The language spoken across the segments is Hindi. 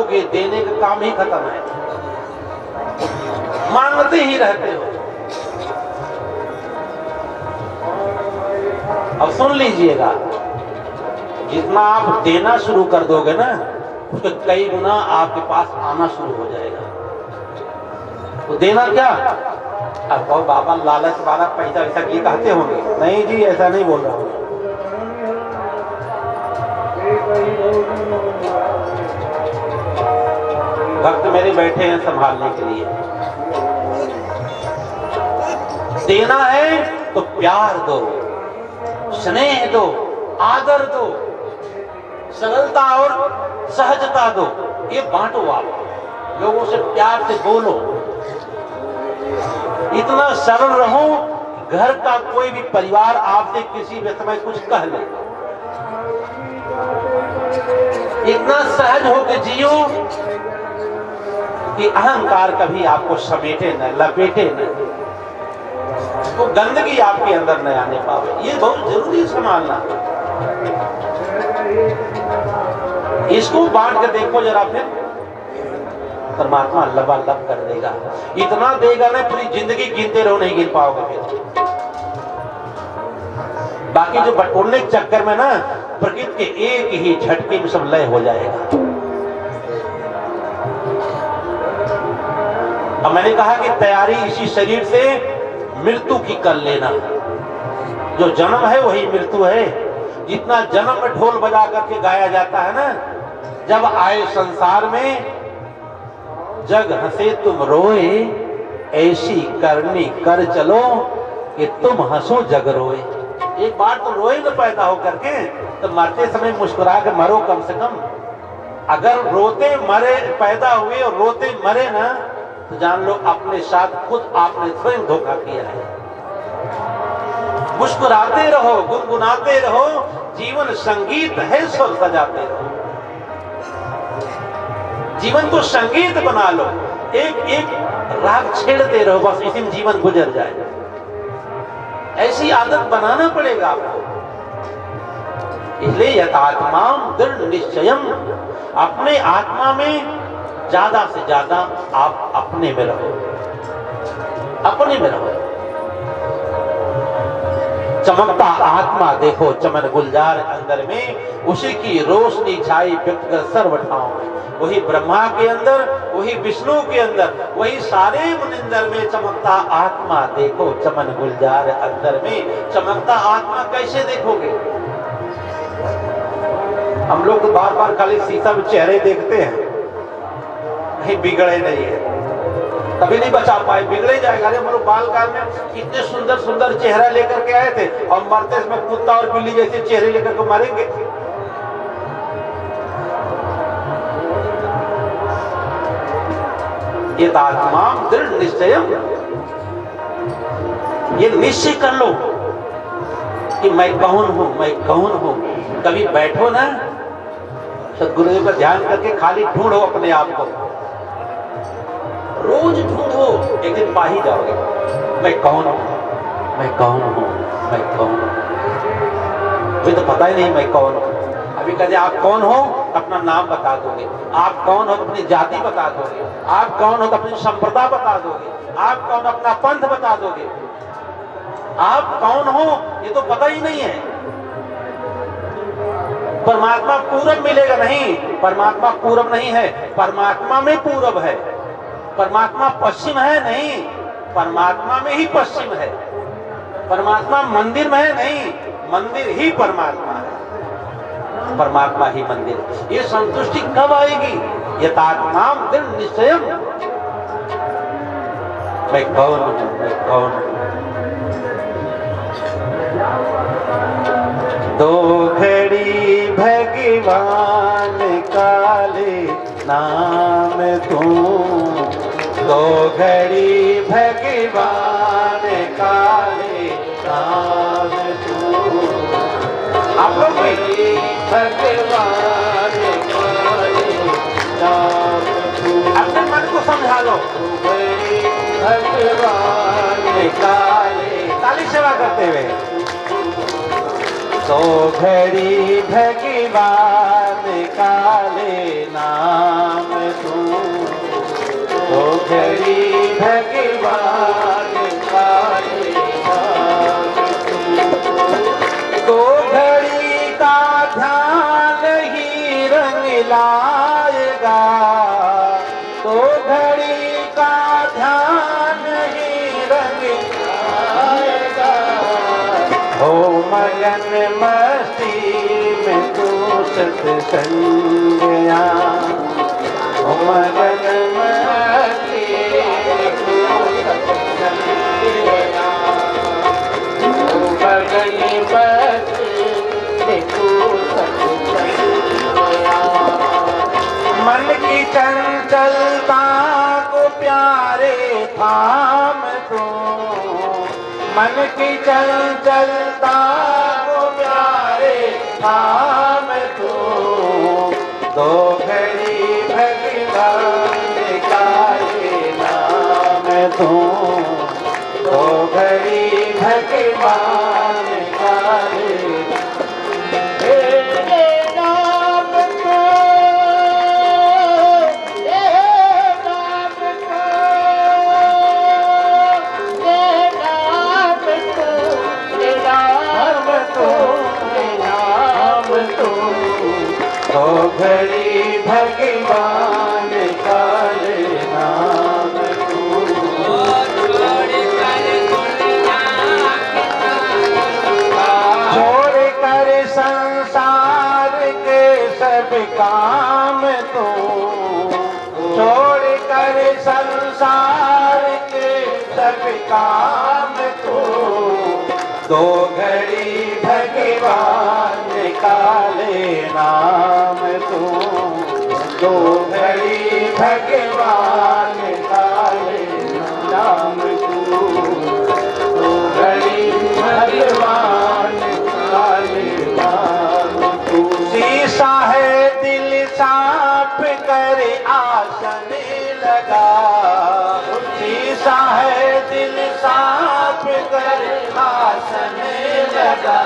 दोगे, देने का काम ही खत्म है, मांगते ही रहते हो। अब सुन लीजिएगा, जितना आप देना शुरू कर दोगे ना, उसके कई गुना आपके पास आना शुरू हो जाएगा। तो देना क्या, अब कहो बाबा लालच वाला पैसा वैसा की कहते होंगे, नहीं जी ऐसा नहीं बोल रहा हूं। भक्त मेरे बैठे हैं संभालने के लिए। देना है तो प्यार दो, स्नेह दो, आदर दो, सरलता और सहजता दो, ये बांटो। आप लोगों से प्यार से बोलो, इतना सरल रहो, घर का कोई भी परिवार आपसे किसी भी समय कुछ कह ले, इतना सहज होकर जियो कि अहंकार कभी आपको समेटे न, लपेटे न, तो गंदगी आपके अंदर न आने पावे। ये बहुत जरूरी संभालना। इसको बांट के देखो जरा, फिर परमात्मा लबालब कर देगा। इतना देगा ना, पूरी जिंदगी गिनते रहो, नहीं गिन पाओगे फिर। बाकी जो बटोरने के चक्कर में ना, प्रकृति के एक ही झटके में सब लय हो जाएगा। अब मैंने कहा कि तैयारी इसी शरीर से मृत्यु की कर लेना। जो जन्म है वही मृत्यु है। जितना जन्म में ढोल बजा करके गाया जाता है ना, जब आए संसार में जग हंसे तुम रोए, ऐसी करनी कर चलो कि तुम हंसो जग रोए। एक बार तो रोए न पैदा हो करके, तो मरते समय मुस्कुरा के मरो कम से कम। अगर रोते मरे पैदा हुए और रोते मरे ना, तो जान लो अपने साथ खुद आपने स्वयं धोखा किया है। मुस्कुराते रहो, गुनगुनाते रहो, जीवन संगीत है, स्वर सजाते रहो। जीवन को संगीत बना लो, एक एक राग छेड़ते रहो, बस इसी में जीवन गुजर जाए। ऐसी आदत बनाना पड़ेगा आपको। इसलिए यथात्मा दृढ़ निश्चयम, अपने आत्मा में ज्यादा से ज्यादा आप अपने में रहो, अपने में रहो। चमकता आत्मा देखो चमन गुलजार अंदर में, उसी की रोशनी छाई व्यक्तिगत सर्व ठाव में। वही ब्रह्मा के अंदर, वही विष्णु के अंदर, वही सारे मुनिंदर में चमकता आत्मा देखो चमन गुलजार अंदर में। चमकता आत्मा कैसे देखोगे? हम लोग तो बार बार खाली शीशा में चेहरे देखते हैं, कहीं बिगड़े नहीं है, कभी नहीं बचा पाए, बिगड़े जाएगा। अरे हम लोग बाल काल में इतने सुंदर सुंदर चेहरा लेकर के आए थे, और मरते इसमें कुत्ता और बिल्ली जैसे चेहरे लेकर के मरेंगे। ये आत्मा दृढ़ निश्चय, ये निश्चय कर लो कि मैं कौन हूं, मैं कौन हूं। कभी बैठो ना, सदगुरुदेव का ध्यान करके खाली ढूंढो अपने आप को, रोज ढूंढो, एक दिन पा ही जाओगे। मैं कौन हूं, मैं कौन हूं, मैं कौन हूं। मुझे तो पता ही नहीं मैं कौन हूं। अभी कहते आप कौन हो, अपना नाम बता दोगे। आप कौन हो, अपनी जाति बता दोगे। आप कौन हो, अपनी संप्रदाय बता दोगे। आप कौन, अपना पंथ बता दोगे। आप कौन हो ये तो पता ही नहीं है। परमात्मा पूरब मिलेगा नहीं, परमात्मा पूरब नहीं है, परमात्मा में पूरब है। परमात्मा पश्चिम है नहीं, परमात्मा में ही पश्चिम है। परमात्मा मंदिर में है नहीं, मंदिर ही परमात्मा है, परमात्मा ही मंदिर। ये संतुष्टि कब आएगी? यथात्मा दृढ़ निश्चयम, मैं कौन हूं, मैं कौन हूं। दो घड़ी भगवान काले नाम तू, दो घड़ी भगवान काले नाम तू। आप लोग भगवान काले नाम तू, अपने मन को समझा लो। भगवान काले, ताली सेवा करते हुए, तो घड़ी भगवान काले नाम भगवान काले नाम तू। दो घड़ी का ध्यान ही रंग लाएगा, दो घड़ी का ध्यान ही रंग लाएगा। हो मगन मस्ती में तू सत्संगया, हो मगन मस्ती में तू सत्संगया, हो मगन मस्ती में तू सत्संगया। मन की चंचलता को प्यारे थाम तू, मन की चंचलता को प्यारे थाम तू। दो घड़ी भगवान काले नाम तू, दो घड़ी भगवान काले नाम तू, दो घड़ी भगवान काले नाम तू। छोड़ कर संसार के सब काम तू, छोड़ कर संसार के सब काम तू। दो घड़ी भगवान काले नाम तू, दो घड़ी भगवान काले नाम तू, दो घड़ी भगवान काले नाम तू। शीशा है दिल साफ कर आसन लगा, शीशा है दिल साफ कर आसन लगा।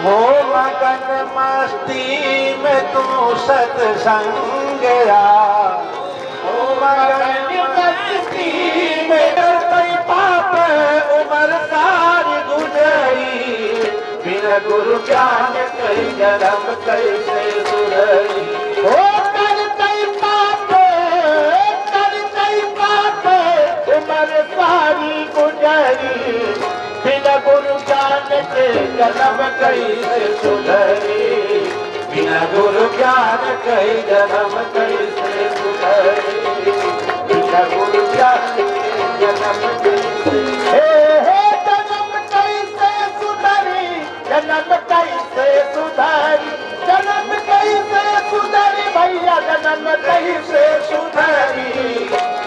हो मगन मस्ती में तू सत्संगया, हो मगन मस्ती में कई पाप उम्र सारी गुजरी। बिना गुरु ज्ञान कई जन्म कैसे सुधरी। हो कर कई पाप उम्र सारी गुजरी। बिना गुरु ज्ञान के जन्म कैसे सुधरी। बिना गुरु ज्ञान के जन्म कैसे सुधरी। बिना गुरु ज्ञान के जन्म कैसे जन्म कैसे सुधरी। जन्म कैसे सुधरी। जन्म कैसे सुधरी भैया, जन्म कैसे सुधरी।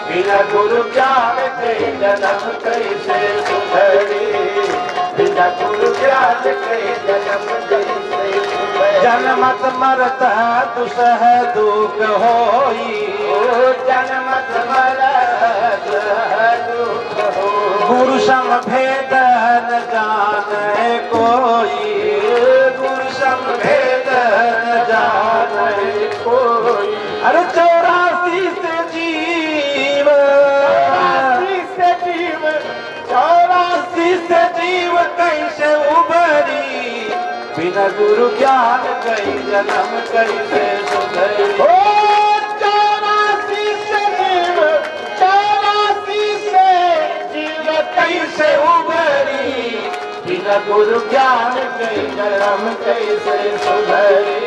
बिना गुरु ज्ञान के जन्म कैसे सुधरी। बिना गुरु ज्ञान के जन्म कैसे सुधरी। जन्मत मरत दुसह दुख होई, जन्मत मरत दुख होई। गुरु सम भेद न जाने कोई, गुरु सम भेद न जाने कोई। अरे 84 से जीव, 84 से जीव कैसे उबरी। बिना गुरु ज्ञान कई जन्म कैसे सुधरी। हो 84 से जीव, 84 से जीव कैसे उबरी। बिना गुरु ज्ञान कई जन्म कैसे सुधरी।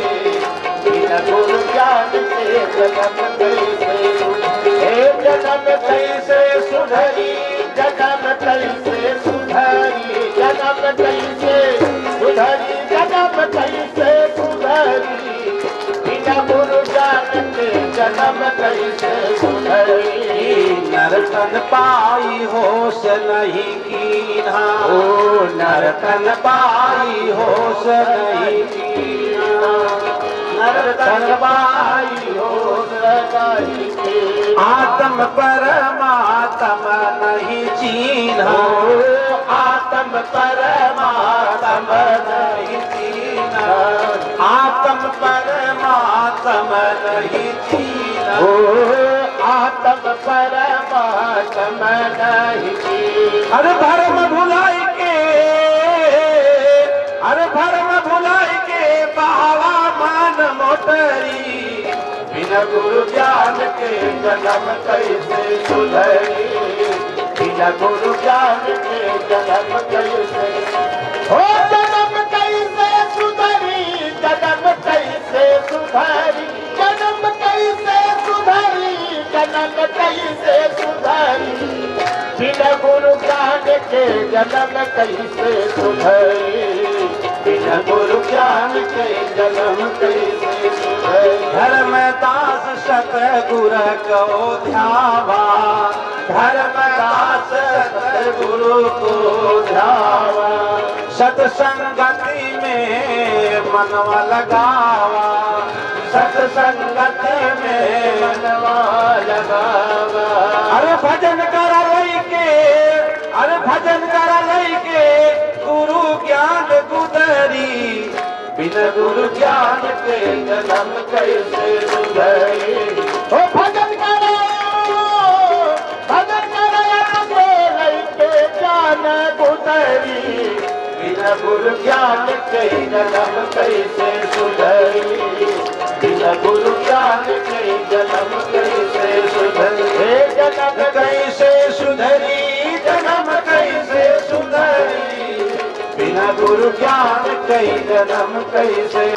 बिना गुरु ज्ञान के जन्म कैसे सुधरी। जन्म कैसे सुधरी। जन्म कैसे सुधरी। जन्म कैसे सुधरी। जन्म कैसे सुधरी। बिना गुरु ज्ञान के जन्म कैसे सुधरी। नरतन पाई होश नहीं कीन्हा, ओ नरतन पाई होश नहीं कीन्हा। नरतन पाई होश नहीं कीन्हा। आत्म परमात्म नहीं चीन्हा, आत्म परमात्म नहीं चीन्हा। आत्म परमात्म नहीं चीन्हा। आत्म परमात्म धर्म नहीं की। अरे धर्म भुलाई के, अरे धर्म भुलाई के बहावा मान मोटरी। बिना गुरु ज्ञान के जन्म कैसे सुधरी, बिना गुरु ज्ञान के जन्म कैसे हो, जन्म कैसे सुधरी, जन्म कैसे सुधरी, जन्म कैसे सुधरी, जन्म कैसे सुधरी। बिना गुरु ज्ञान के जन्म कैसे सुधरी, बिना गुरु ज्ञान के जन्म कैसे सुधरी। धर्मदास सतगुरु को ध्यावा, धर्मदास सतगुरु को ध्यावा, सत्संगति में मनवा लगावा, सत्संगति में मनवा लगावा। अरे भजन करा लई के, अरे भजन करा लई के गुरु ज्ञान गुदरी। बिना गुरु ज्ञान के जन्म कैसे सुधरी। ओ भजन करो, भजन करो लइके ज्ञान गुदरी। बिना गुरु ज्ञान के जन्म कैसे सुधरी, बिना गुरु ज्ञान के जन्म कैसे सुधरी। जन्म कैसे सुधरी, जन्म कैसे सुधरी, बिना गुरु ज्ञान के जन्म कैसे।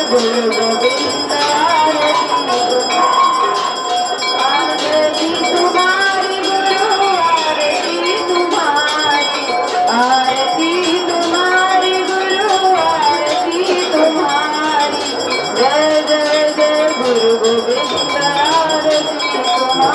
Guru